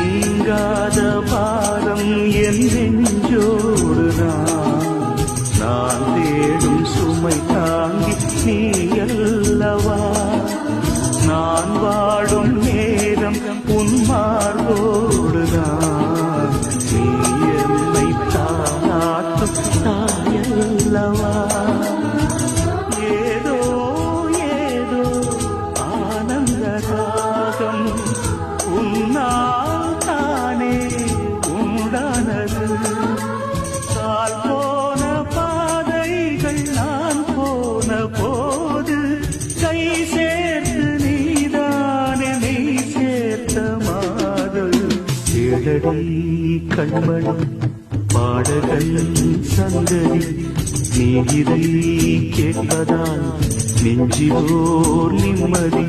நீங்காத பாரம் என் நெஞ்சோடுதான் நான் தேடும் சுமை தாங்கி நீ அல்லவா நான் வாடும் நேரம் உன் மார்போடுதான் நீ என்னை தாளாட்டும் தாயல்லவா ஏதோ ஏதோ ஆனந்த ராகம் உன்னால் தானே உண்டானது கால் போன பாதைகள் நான் போன போது கை சேர்த்து நீதானே நீ சேர்த்த மாதல் தேடடி கண்மணி பாடகன் சந்ததி நீ இதை கேட்பதால் நெஞ்சிலோர் நிம்மதி